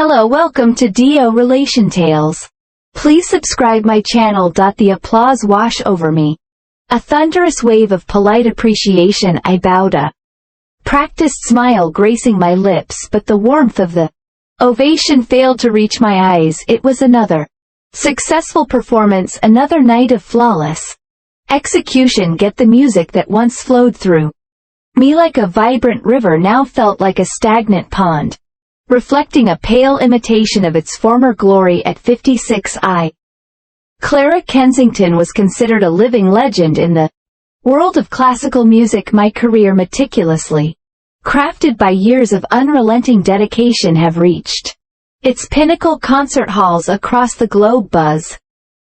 Hello, welcome to Dio Relation Tales. Please subscribe my channel. The applause wash over me. A thunderous wave of polite appreciation. I bowed a practiced smile gracing my lips, but the warmth of the ovation failed to reach my eyes. It was another successful performance, another night of flawless execution. Get the music that once flowed through me like a vibrant river now felt like a stagnant pond, reflecting a pale imitation of its former glory. At 56, Clara Kensington was considered a living legend in the world of classical music. My career, meticulously crafted by years of unrelenting dedication, have reached its pinnacle. Concert halls across the globe buzz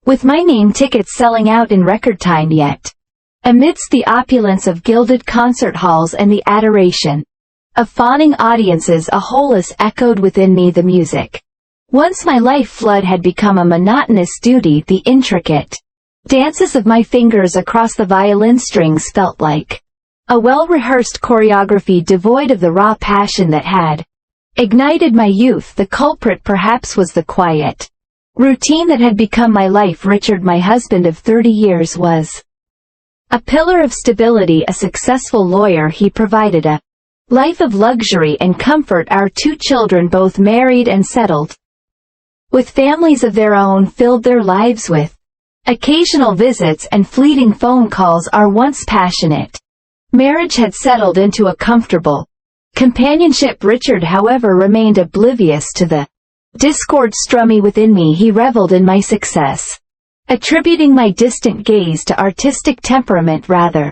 with my name, tickets selling out in record time. Yet, amidst the opulence of gilded concert halls and the adoration of fawning audiences, a wholeness echoed within me. The music, once my life flood, had become a monotonous duty. The intricate dances of my fingers across the violin strings felt like a well-rehearsed choreography devoid of the raw passion that had ignited my youth. The culprit perhaps was the quiet routine that had become my life. Richard, my husband of 30 years, was a pillar of stability, a successful lawyer. He provided a life of luxury and comfort. Our two children, both married and settled with families of their own, filled their lives with occasional visits and fleeting phone calls. Our once passionate marriage had settled into a comfortable companionship. Richard, however, remained oblivious to the discord strumming within me. He reveled in my success, attributing my distant gaze to artistic temperament rather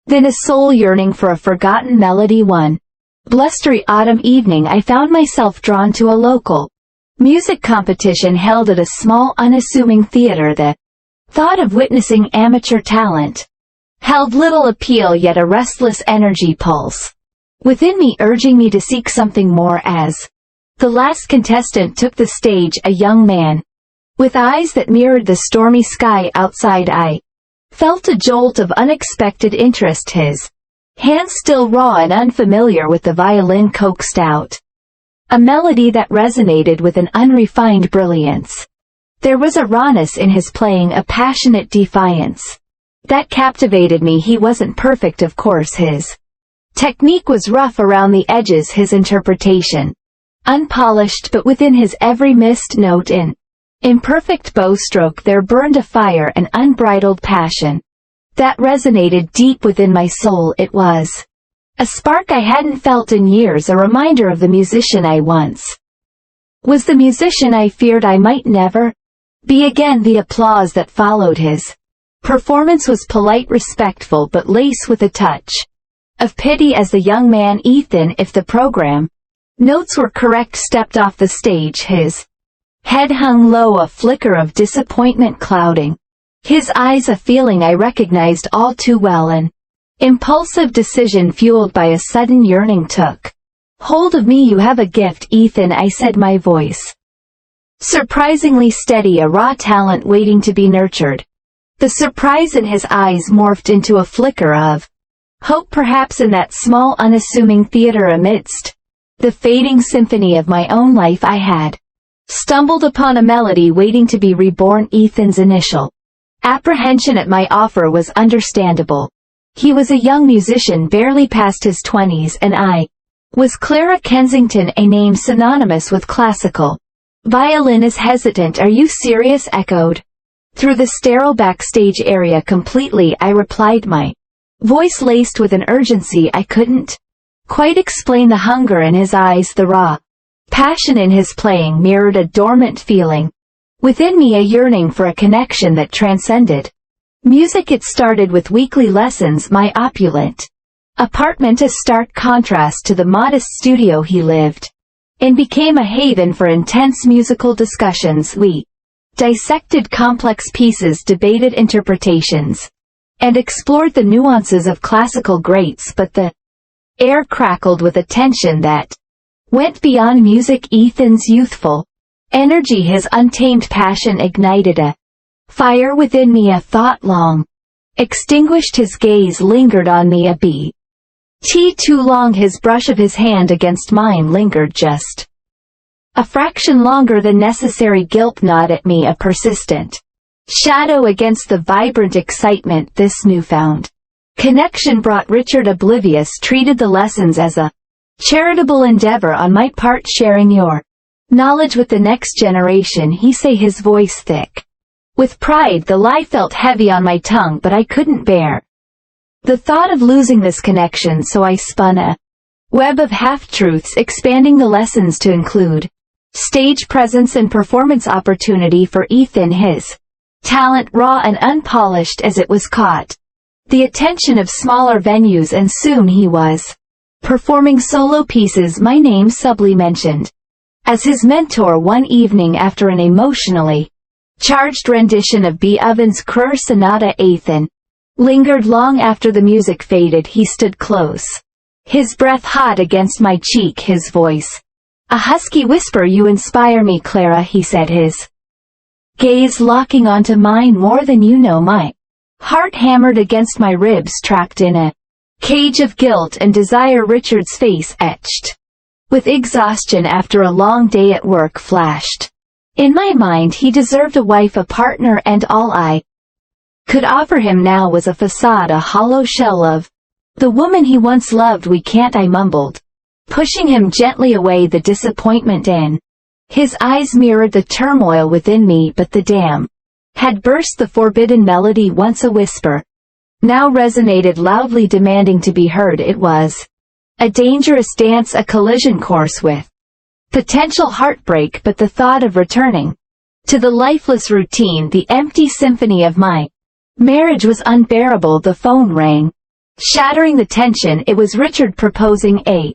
than a soul yearning for a forgotten melody. One blustery autumn evening, I found myself drawn to a local music competition held at a small, unassuming theater. The thought of witnessing amateur talent held little appeal, yet a restless energy pulse within me urging me to seek something more. As the last contestant took the stage, a young man with eyes that mirrored the stormy sky outside, I felt a jolt of unexpected interest. His hands, still raw and unfamiliar with the violin, coaxed out a melody that resonated with an unrefined brilliance. There was a rawness in his playing, a passionate defiance that captivated me. He wasn't perfect, of course. His technique was rough around the edges, his interpretation unpolished, but within his every missed note and imperfect bowstroke there burned a fire, an unbridled passion that resonated deep within my soul. It was a spark I hadn't felt in years, a reminder of the musician I once was, the musician I feared I might never be again. The applause that followed his performance was polite, respectful, but laced with a touch of pity as the young man, Ethan, if the program notes were correct, stepped off the stage. His head hung low, a flicker of disappointment clouding his eyes, a feeling I recognized all too well. An impulsive decision fueled by a sudden yearning took hold of me. You have a gift, Ethan, I said, my voice surprisingly steady, a raw talent waiting to be nurtured. The surprise in his eyes morphed into a flicker of hope. Perhaps in that small, unassuming theater, amidst the fading symphony of my own life, I had stumbled upon a melody waiting to be reborn. Ethan's initial apprehension at my offer was understandable. He was a young musician, barely past his 20s, and I was Clara Kensington, a name synonymous with classical violin. Is hesitant. Are you serious? Echoed through the sterile backstage area. Completely, I replied, my voice laced with an urgency I couldn't quite explain. The hunger in his eyes, the raw passion in his playing, mirrored a dormant feeling within me, a yearning for a connection that transcended music. It started with weekly lessons, my opulent apartment a stark contrast to the modest studio he lived in, became a haven for intense musical discussions. We dissected complex pieces, debated interpretations, and explored the nuances of classical greats, but the air crackled with a tension that went beyond music. Ethan's youthful energy, his untamed passion, ignited a fire within me, a thought long extinguished. His gaze lingered on me a beat too long. His brush of his hand against mine lingered just A fraction longer than necessary guilt gnawed at me, a persistent shadow against the vibrant excitement this newfound connection brought. Richard, oblivious, treated the lessons as a charitable endeavor on my part, sharing your knowledge with the next generation, he say, his voice thick with pride. The lie felt heavy on my tongue, but I couldn't bear the thought of losing this connection, so I spun a web of half-truths, expanding the lessons to include stage presence and performance opportunity for Ethan, his talent raw and unpolished as it was, caught the attention of smaller venues, and soon he was performing solo pieces, my name subtly mentioned as his mentor one evening after an emotionally charged rendition of Beethoven's Krur Sonata. Ethan lingered long after the music faded. He stood close, his breath hot against my cheek, his voice a husky whisper. You inspire me, Clara, he said, his gaze locking onto mine. More than you know. My heart hammered against my ribs, trapped in a cage of guilt and desire. Richard's face, etched with exhaustion after a long day at work, flashed in my mind. He deserved a wife, a partner, and all I could offer him now was a facade, a hollow shell of the woman he once loved. We can't, I mumbled, pushing him gently away. The disappointment in his eyes mirrored the turmoil within me, but the dam had burst. The forbidden melody, once a whisper, now resonated loudly, demanding to be heard. It was a dangerous dance, a collision course with potential heartbreak, but the thought of returning to the lifeless routine, the empty symphony of my marriage, was unbearable. The phone rang, shattering the tension. It was Richard, proposing a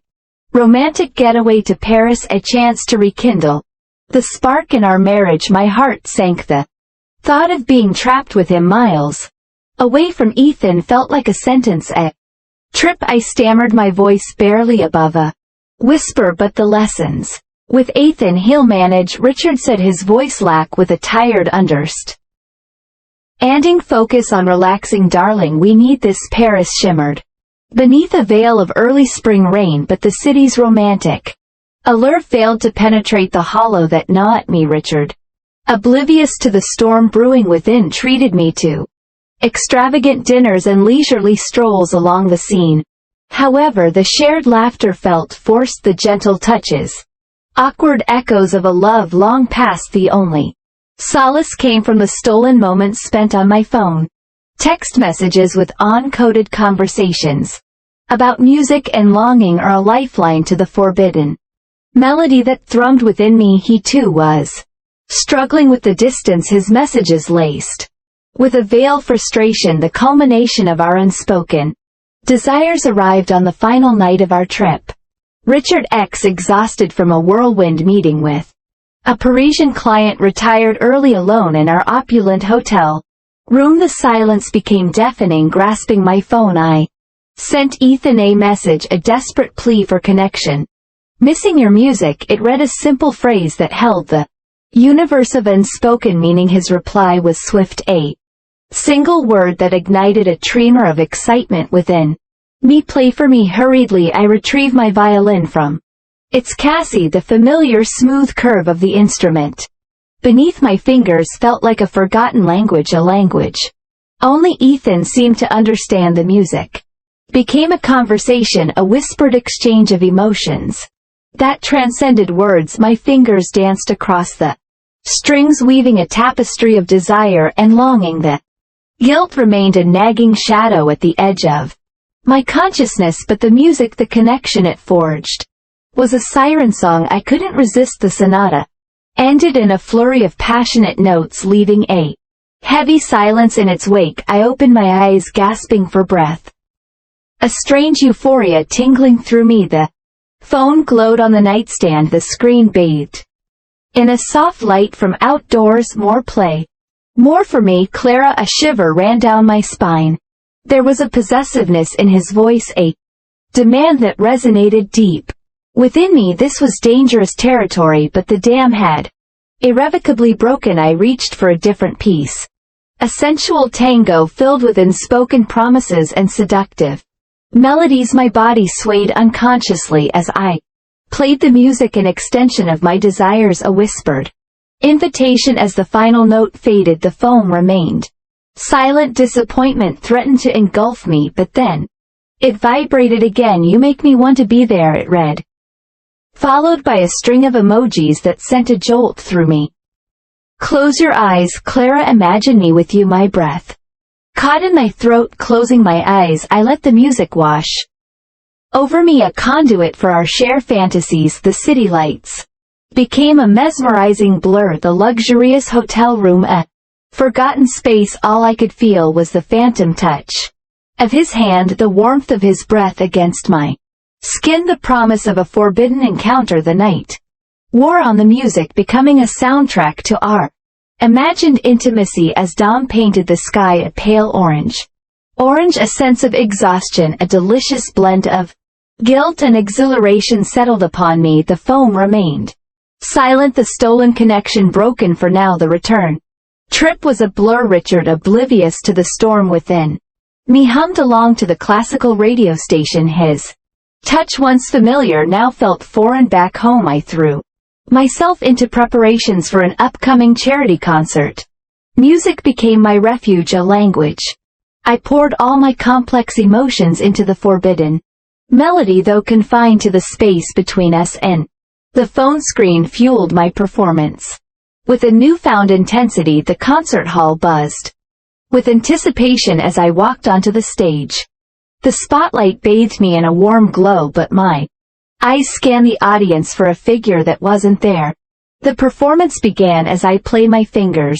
romantic getaway to Paris, a chance to rekindle the spark in our marriage. My heart sank. The thought of being trapped with him miles away from Ethan felt like a sentence, a trip. I stammered, my voice barely above a whisper. But the lessons with Ethan, he'll manage, Richard said, his voice lack with a tired underst anding focus on relaxing. Darling, we need this. Paris shimmered beneath a veil of early spring rain, but the city's romantic allure failed to penetrate the hollow that gnawed at me. Richard, oblivious to the storm brewing within, treated me to extravagant dinners and leisurely strolls along the Seine. However, the shared laughter felt forced, the gentle touches awkward, echoes of a love long past. The only solace came from the stolen moments spent on my phone, text messages with uncoded conversations about music and longing, or a lifeline to the forbidden melody that thrummed within me. He too was struggling with the distance, his messages laced with a veiled frustration. The culmination of our unspoken desires arrived on the final night of our trip. Richard, exhausted from a whirlwind meeting with a Parisian client, retired early alone in our opulent hotel room. The silence became deafening. Grasping my phone, I sent Ethan a message, a desperate plea for connection. Missing your music, it read, a simple phrase that held the universe of unspoken meaning. His reply was swift, a single word that ignited a tremor of excitement within me. Play for me. Hurriedly, I retrieved my violin from its Cassie. The familiar smooth curve of the instrument beneath my fingers felt like a forgotten language, a language only Ethan seemed to understand. The music became a conversation, a whispered exchange of emotions that transcended words. My fingers danced across the strings, weaving a tapestry of desire and longing. The guilt remained a nagging shadow at the edge of my consciousness, but the music, the connection it forged, was a siren song I couldn't resist. The sonata ended in a flurry of passionate notes, leaving a heavy silence in its wake. I opened my eyes, gasping for breath, a strange euphoria tingling through me. The phone glowed on the nightstand, the screen bathed in a soft light from outdoors. More play, more for me, Clara. A shiver ran down my spine. There was a possessiveness in his voice, a demand that resonated deep within me. This was dangerous territory, but the dam had irrevocably broken. I reached for a different piece, a sensual tango filled with unspoken promises and seductive melodies. My body swayed unconsciously as I played the music an extension of my desires, a whispered invitation. As the final note faded, the phone remained silent. Disappointment threatened to engulf me, but then it vibrated again. "You make me want to be there," it read, followed by a string of emojis that sent a jolt through me. "Close your eyes, Clara, imagine me with you." My breath caught in my throat. Closing my eyes, I let the music wash over me, a conduit for our shared fantasies. The city lights became a mesmerizing blur, the luxurious hotel room a forgotten space. All I could feel was the phantom touch of his hand, the warmth of his breath against my skin, the promise of a forbidden encounter. The night wore on, the music becoming a soundtrack to our imagined intimacy. As dawn painted the sky a pale orange, a sense of exhaustion, a delicious blend of guilt and exhilaration settled upon me. The phone remained silent, the stolen connection broken for now. The return trip was a blur. Richard, oblivious to the storm within me, hummed along to the classical radio station. His touch, once familiar, now felt foreign. Back home, I threw myself into preparations for an upcoming charity concert. Music became my refuge, a language. I poured all my complex emotions into the forbidden melody, though confined to the space between us and the phone screen fueled my performance. With a newfound intensity, the concert hall buzzed with anticipation as I walked onto the stage. The spotlight bathed me in a warm glow, but my eyes scanned the audience for a figure that wasn't there. The performance began as I played. My fingers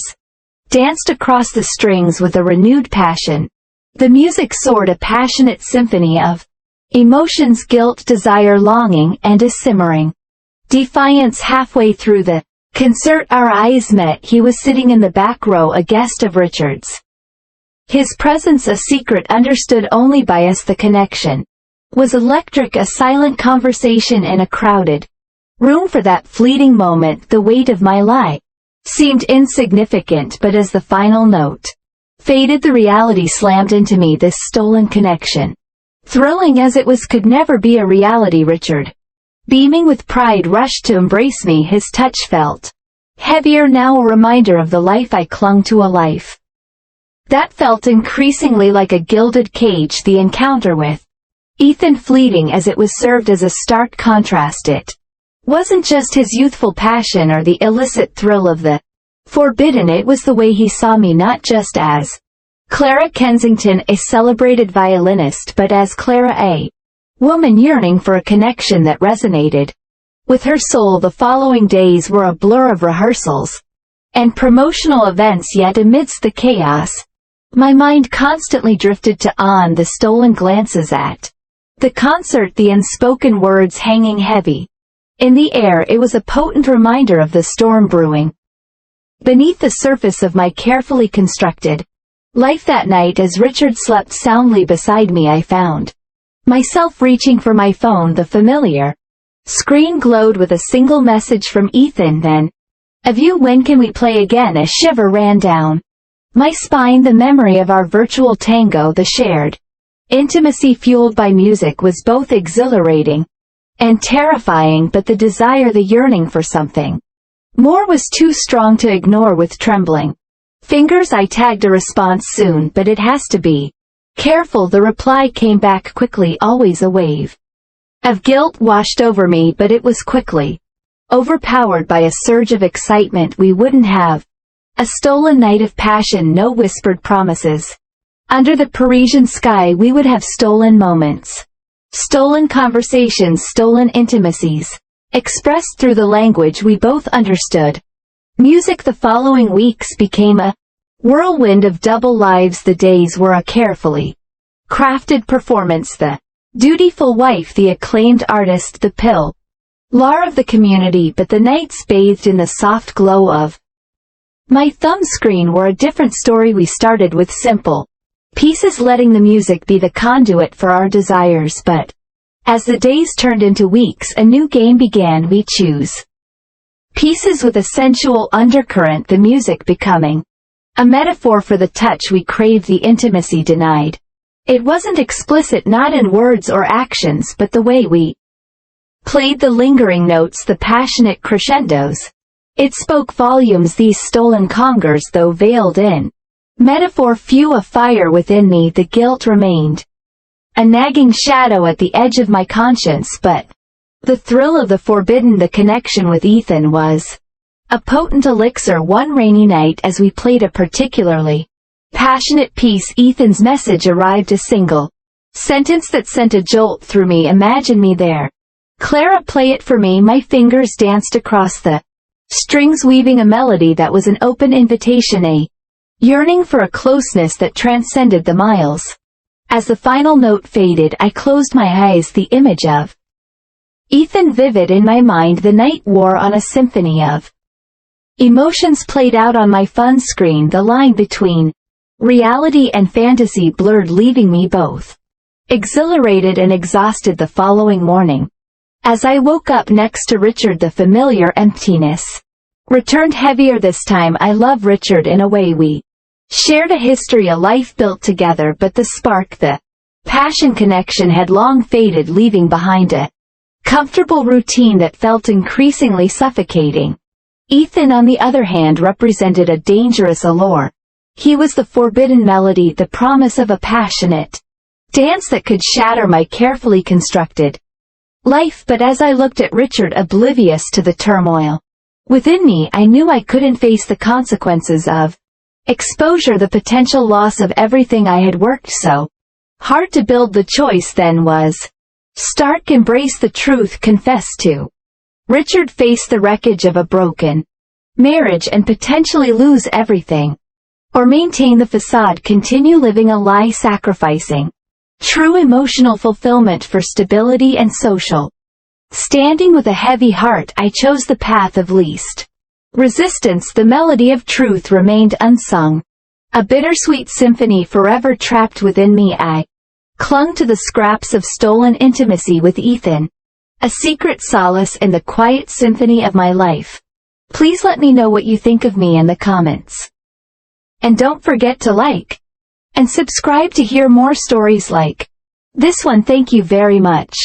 danced across the strings with a renewed passion. The music soared, a passionate symphony of emotions, guilt, desire, longing, and a simmering defiance. Halfway through the concert, our eyes met. He was sitting in the back row, a guest of Richard's. His presence a secret understood only by us. The connection was electric, a silent conversation in a crowded room. For that fleeting moment, the weight of my lie seemed insignificant, but as the final note faded, the reality slammed into me. This stolen connection, thrilling as it was, could never be a reality. Richard, beaming with pride, rushed to embrace me. His touch felt heavier now, a reminder of the life I clung to, a life that felt increasingly like a gilded cage. The encounter with Ethan, fleeting as it was, served as a stark contrast. It wasn't just his youthful passion or the illicit thrill of the forbidden, it was the way he saw me, not just as Clara Kensington, a celebrated violinist, but as Clara, a woman yearning for a connection that resonated with her soul. The following days were a blur of rehearsals and promotional events, yet amidst the chaos, my mind constantly drifted to the stolen glances at the concert, the unspoken words hanging heavy in the air. It was a potent reminder of the storm brewing beneath the surface of my carefully constructed life. That night, as Richard slept soundly beside me, I found myself reaching for my phone. The familiar screen glowed with a single message from Ethan. "Then, of you, when can we play again?" A shiver ran down my spine. The memory of our virtual tango, the shared intimacy fueled by music, was both exhilarating and terrifying, but the desire, the yearning for something more, was too strong to ignore. With trembling fingers, I tagged a response: "Soon, but it has to be careful." The reply came back quickly. Always a wave of guilt washed over me, but it was quickly overpowered by a surge of excitement. We wouldn't have a stolen night of passion, no whispered promises under the Parisian sky. We would have stolen moments, stolen conversations, stolen intimacies, expressed through the language we both understood. Music. The following weeks became a whirlwind of double lives. The days were a carefully crafted performance, the dutiful wife, the acclaimed artist, the pillar of the community, but the nights bathed in the soft glow of my thumb screen were a different story. We started with simple pieces, letting the music be the conduit for our desires, but as the days turned into weeks, a new game began. We choose pieces with a sensual undercurrent, the music becoming a metaphor for the touch we craved, the intimacy denied. It wasn't explicit, not in words or actions, but the way we played the lingering notes, the passionate crescendos. It spoke volumes, these stolen congers, though veiled in metaphor few, a fire within me, the guilt remained, a nagging shadow at the edge of my conscience, but the thrill of the forbidden, the connection with Ethan was a potent elixir. One rainy night as we played a particularly passionate piece, Ethan's message arrived, a single sentence that sent a jolt through me. Imagine me there. Clara, play it for me. My fingers danced across the strings, weaving a melody that was an open invitation, a yearning for a closeness that transcended the miles. As the final note faded, I closed my eyes, the image of Ethan vivid in my mind. The night wore on, a symphony of emotions played out on my phone screen. The line between reality and fantasy blurred, leaving me both exhilarated and exhausted. The following morning, as I woke up next to Richard, the familiar emptiness returned, heavier this time. I love Richard in a way. We shared a history, a life built together, but the spark, the passion connection had long faded, leaving behind a comfortable routine that felt increasingly suffocating. Ethan, on the other hand, represented a dangerous allure. He was the forbidden melody, the promise of a passionate dance that could shatter my carefully constructed life. But as I looked at Richard, oblivious to the turmoil within me, I knew I couldn't face the consequences of exposure, the potential loss of everything I had worked so hard to build. The choice then was stark: embrace the truth, confess to Richard, face the wreckage of a broken marriage and potentially lose everything, or maintain the facade, continue living a lie, sacrificing true emotional fulfillment for stability and social standing. With a heavy heart, I chose the path of least resistance. The melody of truth remained unsung, a bittersweet symphony forever trapped within me. I clung to the scraps of stolen intimacy with Ethan, a secret solace in the quiet symphony of my life. Please let me know what you think of me in the comments. And don't forget to like and subscribe to hear more stories like this one. Thank you very much.